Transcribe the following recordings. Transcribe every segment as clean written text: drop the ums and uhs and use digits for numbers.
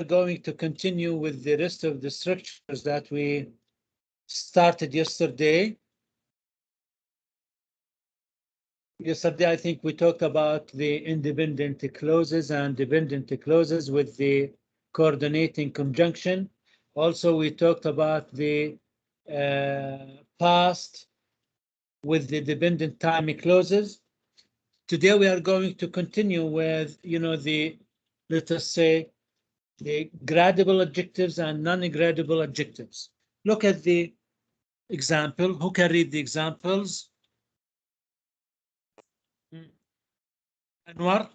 going to continue with the rest of the structures that we started yesterday. Yesterday, I think we talked about the independent clauses and dependent clauses with the coordinating conjunction. Also, we talked about the past with the dependent time clauses. Today, we are going to continue with, let us say, the gradable adjectives and non-gradable adjectives. Look at the example. Who can read the examples? Anwar?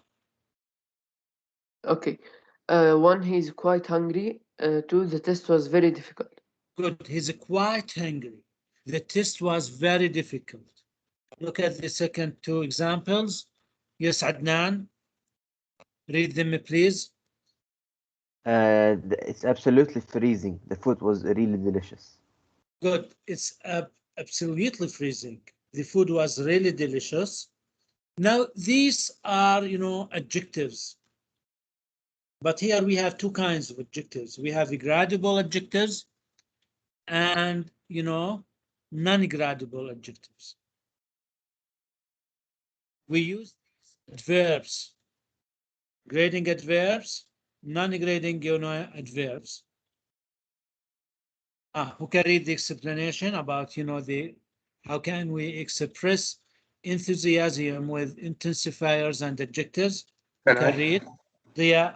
Okay. One, he's quite hungry. Two, the test was very difficult. Good. He's quite hungry. The test was very difficult. Look at the second two examples. Yes, Adnan. Read them, please. It's absolutely freezing. The food was really delicious. Good. It's absolutely freezing. The food was really delicious. Now, these are, adjectives. But here we have two kinds of adjectives. We have gradable adjectives and, non-gradable adjectives. We use adverbs, grading adverbs, non-grading, adverbs. Who can read the explanation about, how can we express enthusiasm with intensifiers and adjectives? Who can read? Yeah.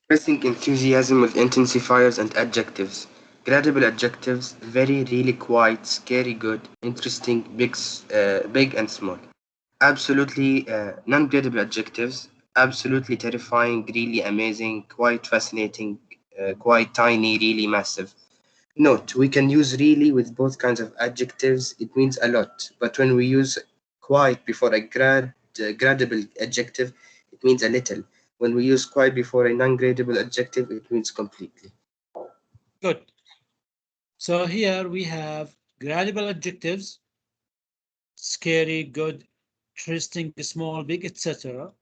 Expressing enthusiasm with intensifiers and adjectives. Gradable adjectives: very, really, quite, scary, good, interesting, big and small. Absolutely non-gradable adjectives: absolutely terrifying, really amazing, quite fascinating, quite tiny, really massive. Note: we can use really with both kinds of adjectives. It means a lot. But when we use quite before a gradable adjective, it means a little. When we use quite before a non-gradable adjective, it means completely. Good. So here we have gradable adjectives: scary, good, interesting, small, big, etc.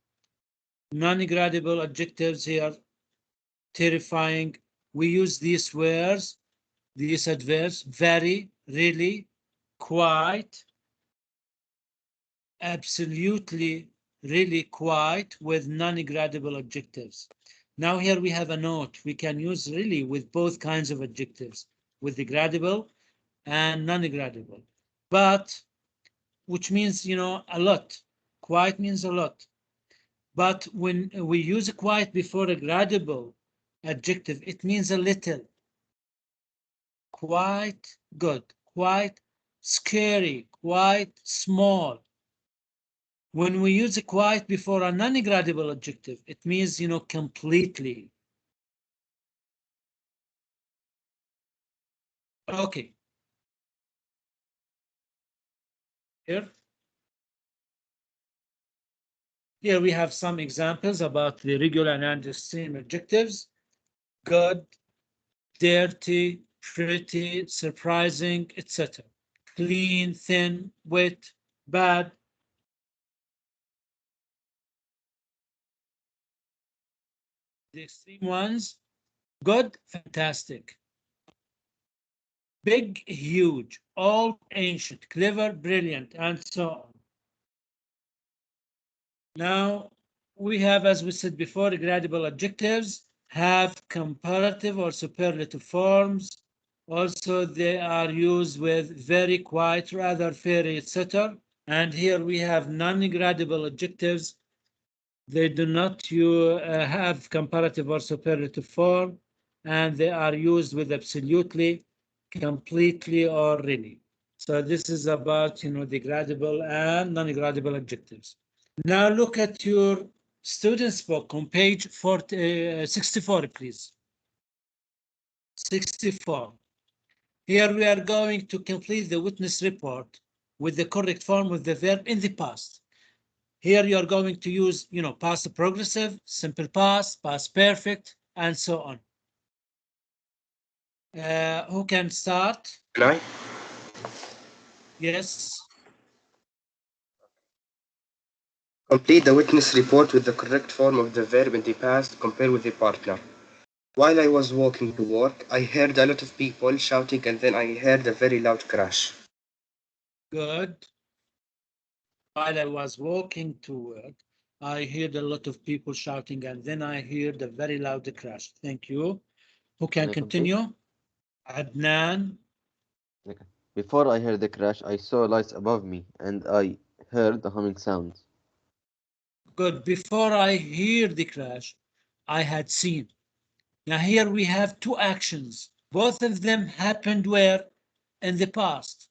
Non-gradable adjectives here: terrifying. We use these words, these adverbs: very, really, quite, absolutely, really, quite, with non-gradable adjectives. Now here we have a note. We can use really with both kinds of adjectives, with the gradable and non-gradable. But, which means, a lot. Quite means a lot. But when we use quite before a gradable adjective, it means a little. Quite good, quite scary, quite small. When we use quite before a non-gradable adjective, it means, completely. Okay. Here we have some examples about the regular and extreme adjectives: good, dirty, pretty, surprising, etc. Clean, thin, wet, bad. The extreme ones: good, fantastic. Big, huge, old, ancient, clever, brilliant, and so on. Now, we have, as we said before, gradable adjectives have comparative or superlative forms. Also, they are used with very, quite, rather, very, etc. And here we have non-gradable adjectives. They do not have comparative or superlative form, and they are used with absolutely, completely, or really. So this is about, the gradable and non-gradable adjectives. Now look at your student's book on page 64, please. 64. Here we are going to complete the witness report with the correct form of the verb in the past. Here you are going to use, past progressive, simple past, past perfect, and so on. Who can start? Can I? Yes. Complete the witness report with the correct form of the verb in the past compared with the partner. While I was walking to work, I heard a lot of people shouting and then I heard a very loud crash. Good. While I was walking to work, I heard a lot of people shouting and then I heard a very loud crash. Thank you. Who can Can I complete? continue? Adnan. Okay. Before I heard the crash, I saw lights above me and I heard the humming sounds. Good. Before I hear the crash, I had seen. Now here we have two actions. Both of them happened where? In the past.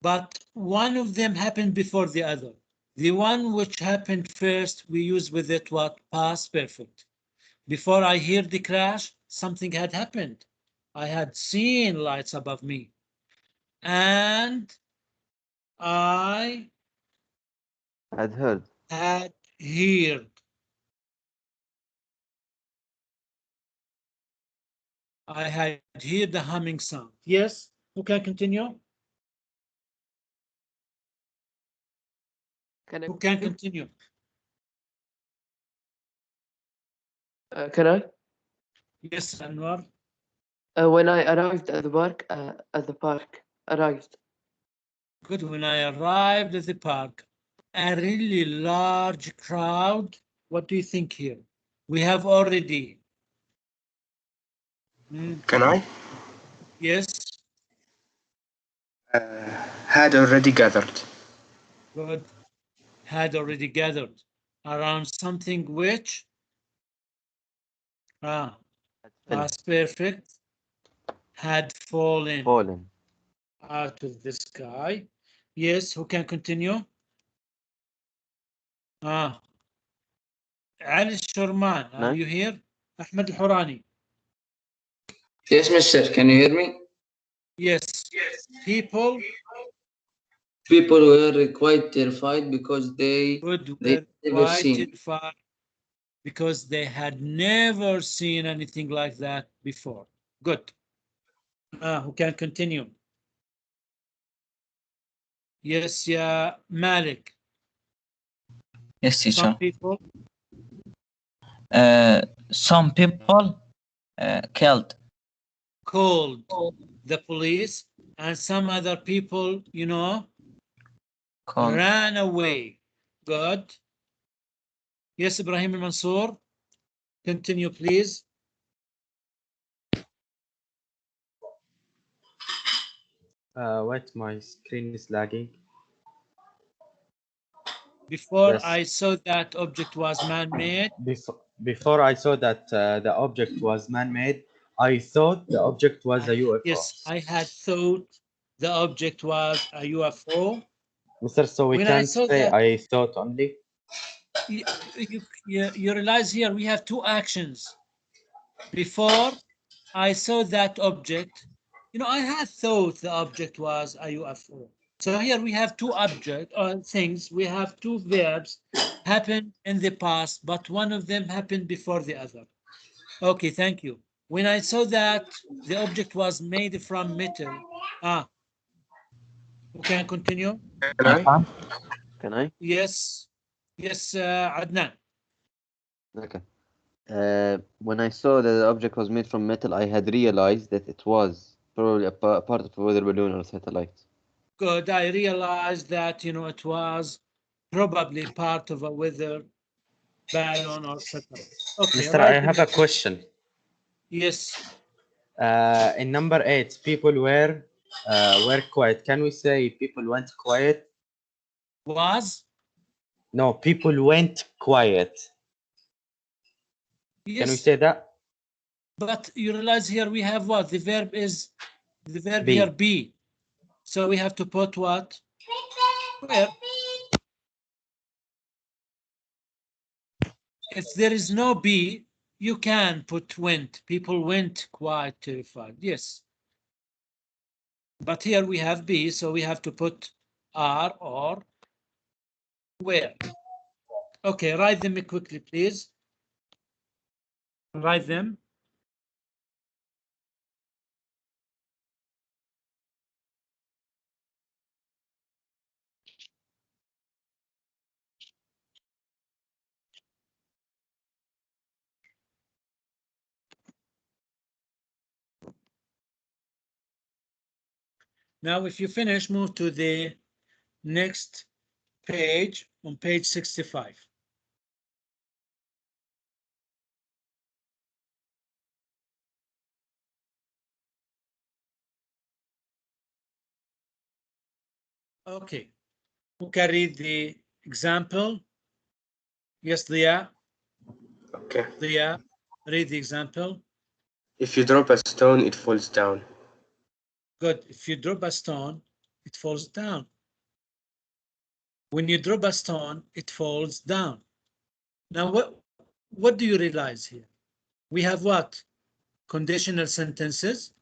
But one of them happened before the other. The one which happened first, we use with it what? Past perfect. Before I hear the crash, something had happened. I had seen lights above me. And I Had heard. had heard. I had heard the humming sound. Yes? Who can continue? Can I Who can continue? continue? Can I? Yes, Anwar. When I arrived at the park, arrived. Good. When I arrived at the park, a really large crowd. What do you think here? We have already. Can I? Yes. Had already gathered. Good. Had already gathered around something which Had fell. past perfect had fallen Fallen. out of the sky. Yes. Who can continue? Ali Shurman, No? are you here? Ahmed Al-Hurani. Yes, mister. Can you hear me? Yes. People People were quite terrified because they were never quite seen. terrified because they had never seen anything like that before. Good. Who can continue? Yes, yeah, Malik. Yes, Some teacher. people Some people killed. called the police and some other people, Called. ran away. Good. Yes, Ibrahim al-Mansour. Continue, please. What? My screen is lagging. Before Yes. I saw that object was man-made. Before I saw that the object was man-made, I thought the object was a UFO. Yes, I had thought the object was a UFO. Mister, so we When I can't saw say that, I thought only. you realize here we have two actions. Before I saw that object, I had thought the object was a UFO. So here we have two object or things. We have two verbs happened in the past, but one of them happened before the other. Okay, thank you. When I saw that the object was made from metal, who can continue? Can I? Can I? Yes, Adnan. Okay. When I saw that the object was made from metal, I had realized that it was probably a part of a weather balloon or satellite. Good. I realized that it was probably part of a weather balloon or satellite. Okay, Mister, right. I have a question. Yes. In number 8, people were quiet. Can we say people went quiet? Was? No, people went quiet. Yes. Can we say that? But you realize here we have what? The verb Be. here be. So we have to put what? Where? If there is no be, you can put went. People went quite terrified. Yes. But here we have be, so we have to put are or where. Okay, write them quickly, please. Write them. Now, if you finish, move to the next page, on page 65. Okay, who can read the example? Yes, Dia. Okay. Dia, read the example. If you drop a stone, it falls down. Good. If you drop a stone, it falls down. When you drop a stone, it falls down. Now, what do you realize here? We have what? Conditional sentences.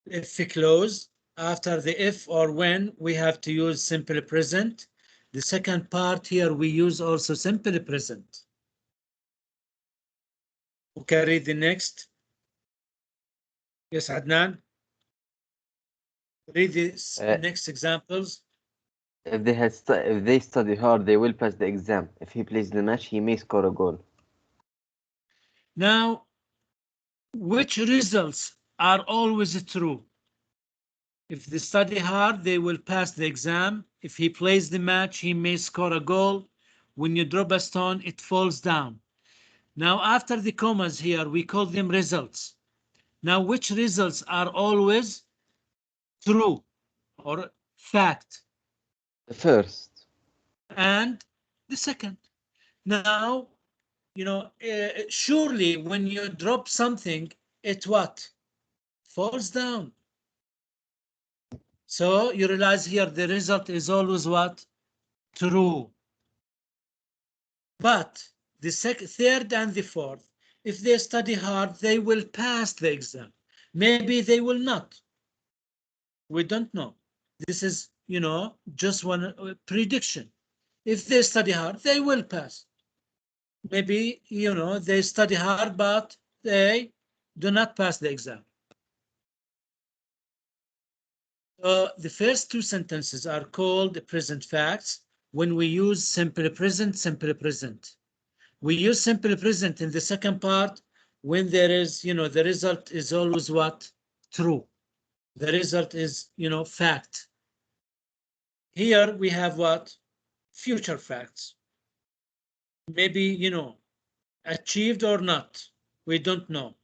If clause, after the if or when, we have to use simple present. The second part here, we use also simple present. Who can read the next? Yes, Adnan. Read the next examples. If they study hard, they will pass the exam. If he plays the match, he may score a goal. Now, which results are always true? If they study hard, they will pass the exam. If he plays the match, he may score a goal. When you drop a stone, it falls down. Now, after the commas here, we call them results. Now, which results are always true or fact? The first. And the second. Now, you know, surely when you drop something, it what? Falls down. So you realize here the result is always what? True. But the third and the fourth, if they study hard, they will pass the exam. Maybe they will not. We don't know. This is, you know, just one prediction. If they study hard, they will pass. Maybe, you know, they study hard, but they do not pass the exam. The first two sentences are called present facts when we use simple present, simple present. We use simple present in the second part when there is, you know, the result is always what? True. The result is, you know, fact. Here we have what? Future facts. Maybe, you know, achieved or not. We don't know.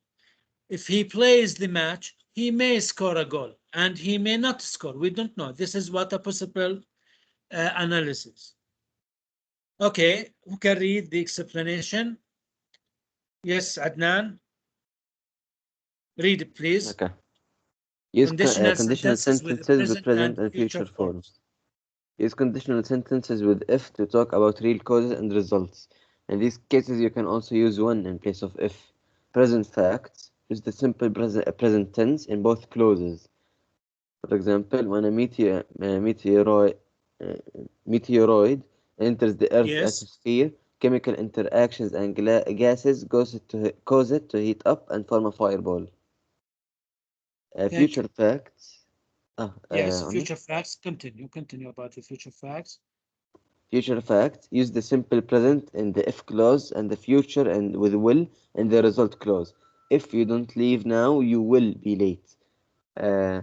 If he plays the match, he may score a goal and he may not score. We don't know. This is what a possible analysis. Okay, who can read the explanation? Yes, Adnan. Read it, please. Okay. Use Conditional conditional sentences sentences with present and future forms. Use conditional sentences with if to talk about real causes and results. In these cases, you can also use when in place of if. Present facts. Use the simple present tense in both clauses. For example, when a meteoroid enters the Earth's Yes. atmosphere, chemical interactions and gases cause it to heat up and form a fireball. Future facts. Yes, Omar? future facts. Continue about the future facts. Future facts. Use the simple present in the if clause and the future and with will in the result clause. If you don't leave now, you will be late. May,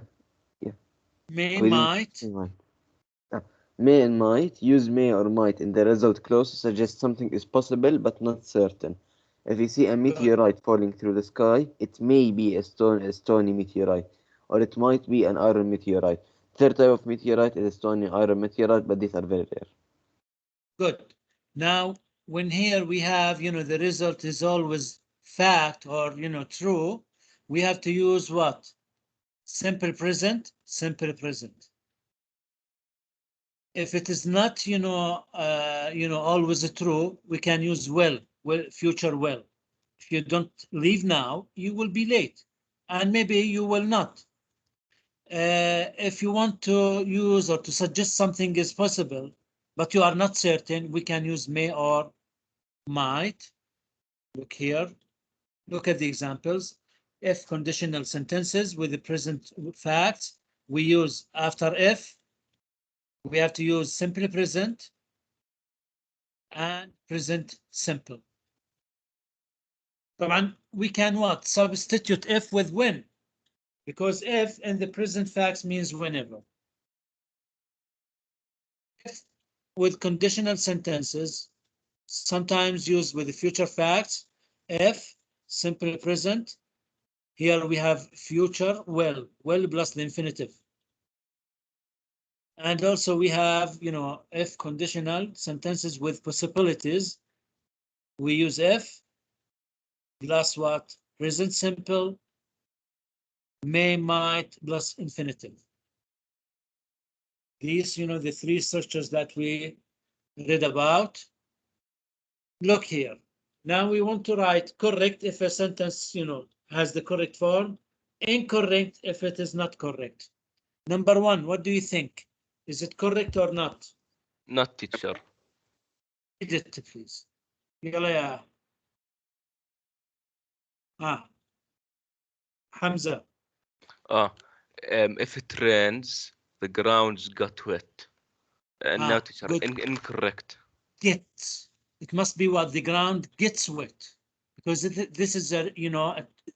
We didn't might. say might. May and might. Use may or might in the result clause to suggest something is possible but not certain. If you see a meteorite falling through the sky, it may be a stony meteorite, or it might be an iron meteorite. Third type of meteorite is a stony iron meteorite, but these are very rare. Good. Now, when here we have, you know, the result is always fact or, you know, true, we have to use what? Simple present, simple present. If it is not, you know, always true, we can use will, future will. If you don't leave now, you will be late, and maybe you will not. If you want to use or to suggest something is possible, but you are not certain, we can use may or might. Look here. Look at the examples. If conditional sentences with the present facts, we use after if, we have to use simple present and present simple. طبعا we can what? Substitute if with when. because if in the present facts means whenever. If with conditional sentences, sometimes used with the future facts. If simple present. Here we have future will plus the infinitive. And also we have, if conditional sentences with possibilities, we use if plus what? Present simple, may, might plus infinitive. These, the three structures that we read about. Look here. Now we want to write correct if a sentence, has the correct form, incorrect if it is not correct. Number one, what do you think? Is it correct or not? Not teacher. Read it, please. يلا يا Hamza. If it rains, the grounds got wet. Now teacher, good. incorrect. Gets. It must be what the ground gets wet, because this is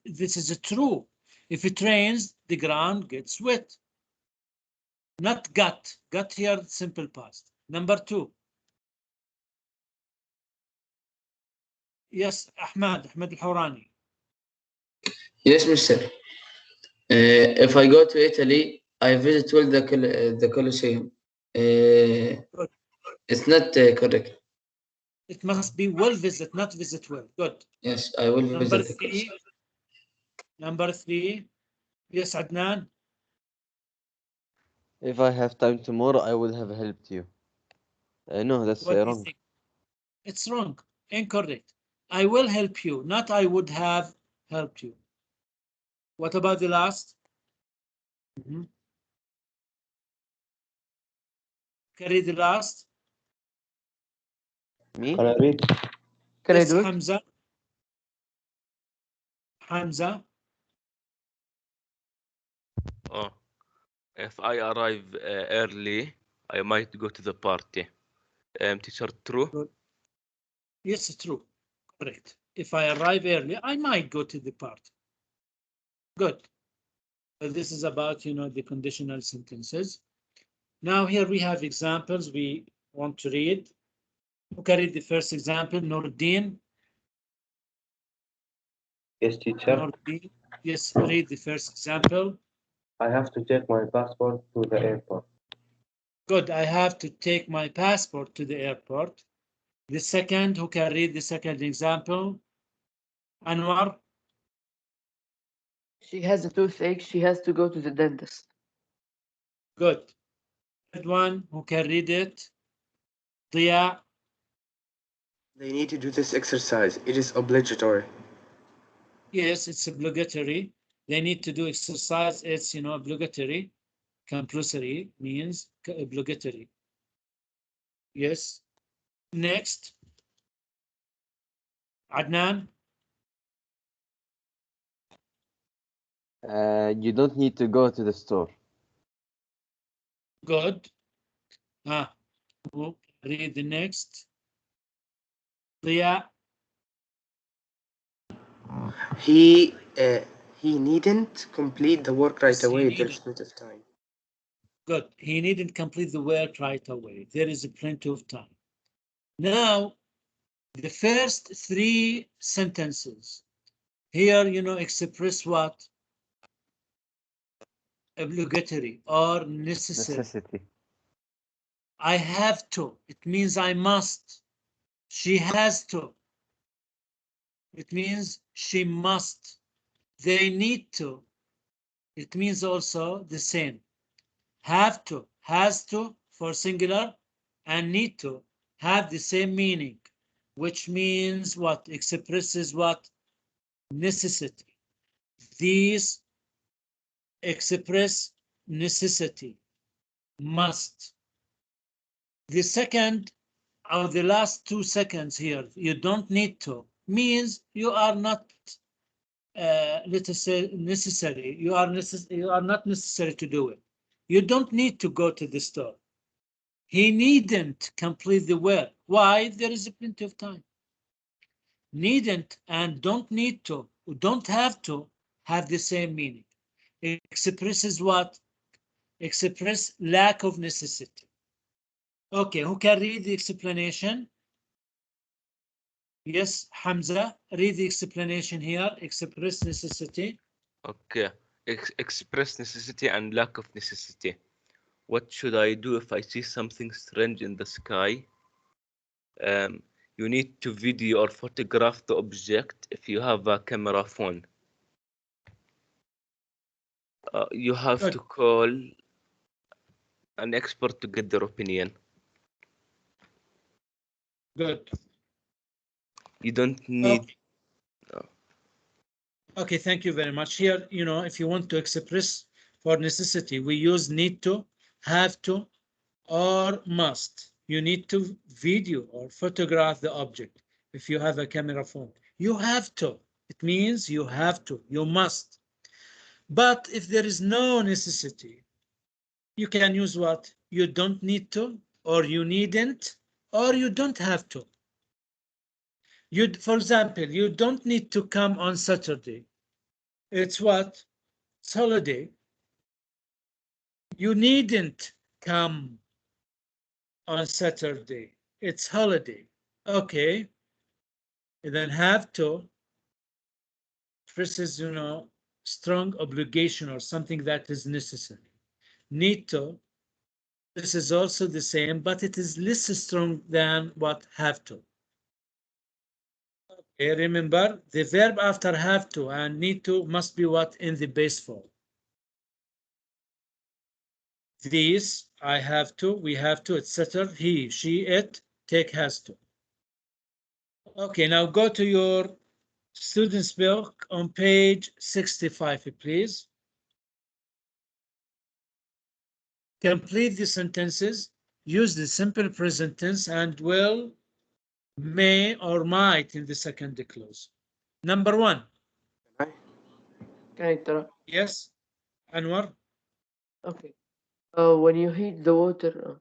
this is a true. If it rains, the ground gets wet. Not got. Got here, simple past. Number two. Yes, Ahmad Al-Hawrani. Yes, Mister. If I go to Italy, I visit well the Colosseum. It's not correct. It must be will visit, not visit well. Good. Yes, I will Number visit the three. Colosseum. Number three. Yes, Adnan. If I have time tomorrow, I would have helped you. No, that's What do you wrong. think? It's wrong. Incorrect. I will help you, not I would have helped you. What about the last? Can I read the last? Me? Can I read? Can Yes, I do it? Hamza. Hamza. If I arrive early, I might go to the party. Teacher, true? Good. Yes, true. Correct. If I arrive early, I might go to the party. Good. But this is about, the conditional sentences. Now here we have examples we want to read. Who can read the first example? Nuruddin. Yes, teacher. Nuruddin. Yes, read the first example. I have to take my passport to the airport. Good. I have to take my passport to the airport. The second, who can read the second example? Anwar. She has a toothache. She has to go to the dentist. Good. Third one, who can read it? Dia. They need to do this exercise. It is obligatory. Yes, it's obligatory. They need to do exercise. It's, obligatory. Compulsory means obligatory. Yes. Next. Adnan. You don't need to go to the store. Good. Who read the next? Dia. He needn't complete the work right Yes, he away. needn't. There's plenty of time. Good. He needn't complete the work right away. There is plenty of time. Now, the first three sentences here, express what? Obligatory or necessary. Necessity. I have to. It means I must. She has to. It means she must. They need to. It means also the same. Have to, has to for singular, and need to have the same meaning, which means what? Expresses what? Necessity. These express necessity. Must. The second or the last 2 seconds here, you don't need to, means you are not let us say necessary. You are not necessary to do it. You don't need to go to the store. He needn't complete the work. Why? There is plenty of time. Needn't and don't need to, don't have to, have the same meaning. expresses what? Express lack of necessity. Okay, who can read the explanation? Yes, Hamza, read the explanation here. Express necessity. Okay. Express necessity and lack of necessity. What should I do if I see something strange in the sky? You need to video or photograph the object if you have a camera phone. You have Good. to call an expert to get their opinion. Good. You don't need. Okay. Okay, thank you very much. Here, you know, if you want to express for necessity, we use need to, have to, or must. You need to video or photograph the object if you have a camera phone. You have to. It means you have to, you must. But if there is no necessity, you can use what? You don't need to, or you needn't, or you don't have to. You, for example, you don't need to come on Saturday. It's what? It's holiday. You needn't come on Saturday. It's holiday. Okay. And then have to versus, you know, strong obligation or something that is necessary. Need to, this is also the same, but it is less strong than what have to. Okay, remember, the verb after have to and need to must be what in the base form. These, I have to, we have to, etc. He, she, it, take has to. Okay, now go to your student's book on page 65, please. Complete the sentences. Use the simple present tense and will, may, or might in the second clause. Number one. Can I interrupt? Yes, Anwar. Okay. When you heat the water,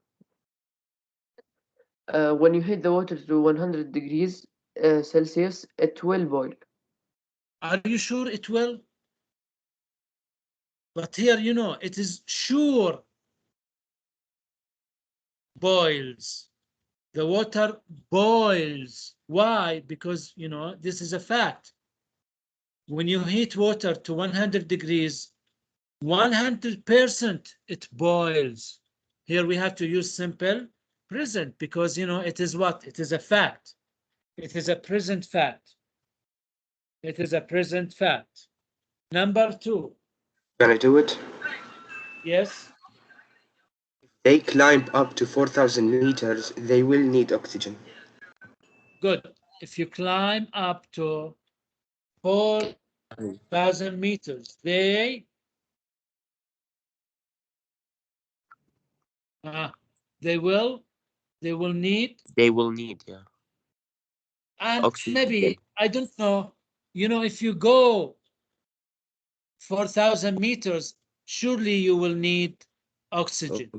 to 100 degrees Celsius, it will boil. Are you sure it will? But here, you know, it is sure boils. The water boils. Why? Because, you know, this is a fact. When you heat water to 100 degrees, 100% it boils. Here we have to use simple present because, you know, it is what? It is a fact. It is a present fact. It is a present fact. Number two. Can I do it? Yes. They climb up to 4,000 meters, they will need oxygen. Good. If you climb up to 4,000 meters, they will need. They will need, yeah. And Oxygen. maybe, I don't know, you know, if you go 4,000 meters, surely you will need oxygen.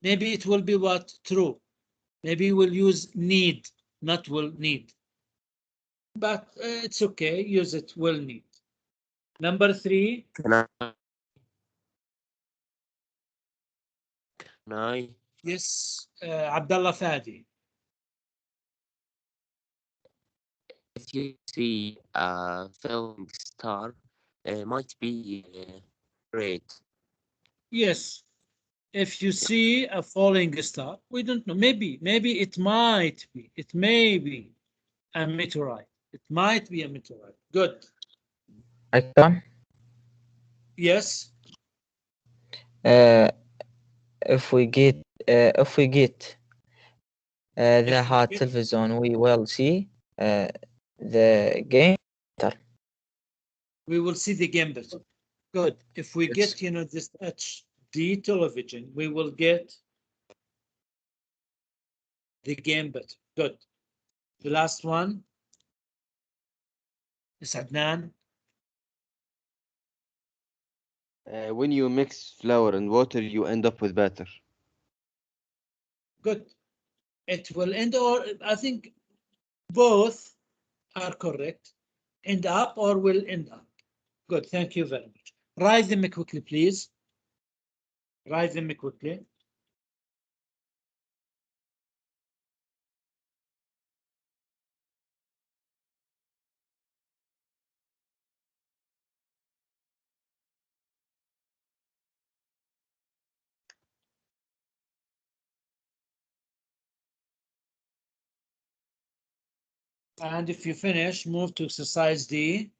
Maybe it will be what? True. Maybe we'll use need, not will need. But it's okay, use it, will need. Number three. Can I? Yes, Abdullah Fadi. If you see a falling star, might be red. Yes, if you see a falling star, we don't know. Maybe it might be. It may be a meteorite. It might be a meteorite. Good. I can. Yes. If we get the hot television, we will see the game better. We will see the game better. Good. If we get, you know, this HD television, we will get the game better. Good. The last one is Adnan. When you mix flour and water, you end up with batter. Good. It will end, or I think both are correct. End up or will end up. Good. Thank you very much. Write them quickly, please. Write them quickly. And if you finish, move to exercise D.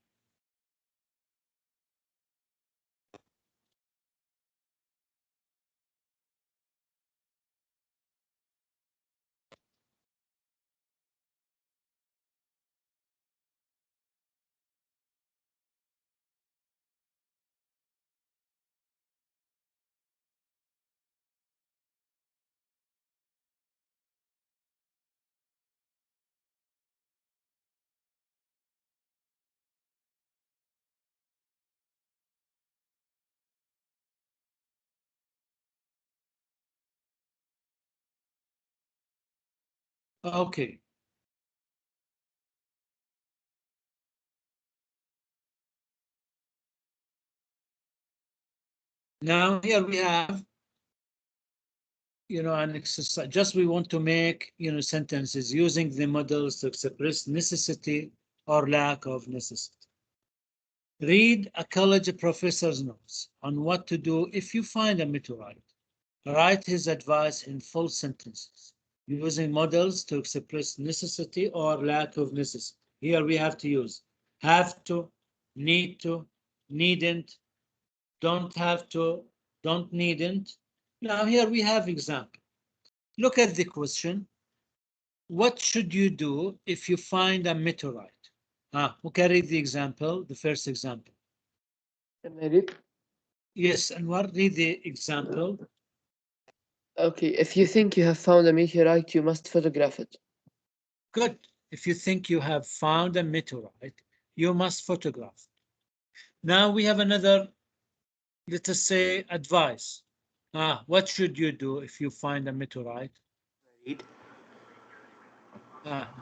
Okay. Now here we have, an exercise. Just we want to make, sentences using the models to express necessity or lack of necessity. Read a college professor's notes on what to do if you find a meteorite. Write his advice in full sentences using models to express necessity or lack of necessity. Here we have to use have to, need to, needn't, don't have to, don't needn't. Now here we have example. Look at the question. What should you do if you find a meteorite? Who can read the example, the first example? Can I read? Yes, and what read the example? Okay, if you think you have found a meteorite, you must photograph it. Good. If you think you have found a meteorite, you must photograph it. Now we have another, let us say, advice. What should you do if you find a meteorite? Read.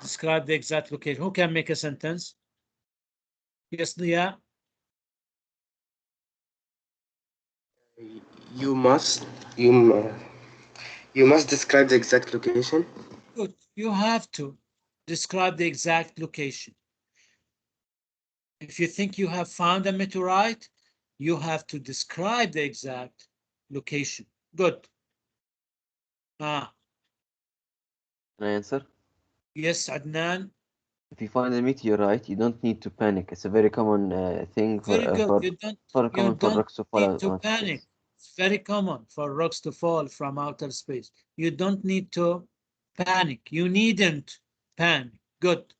Describe the exact location. Who can make a sentence? Yes, Lia. You must you must describe the exact location. Good. You have to describe the exact location. If you think you have found a meteorite, you have to describe the exact location. Good. Can I answer? Yes, Adnan. If you find a meteorite, you don't need to panic. It's a very common thing Very good. You common for don't rocks to fall need out to of panic. space. It's very common for rocks to fall from outer space. You don't need to panic. You needn't panic. Good.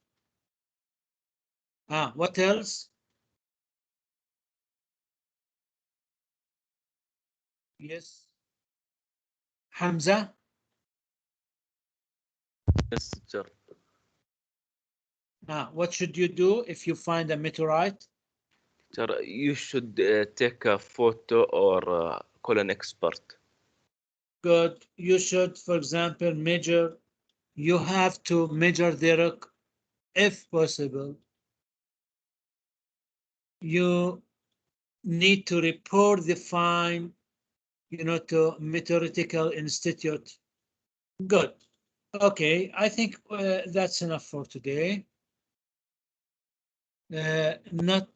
What else? Yes. Hamza? Yes, teacher. What should you do if you find a meteorite? Teacher, you should take a photo or call an expert. Good. You should, for example, you have to measure the rock if possible. You need to report the find, to Meteorological Institute. Good. Okay, I think that's enough for today. Not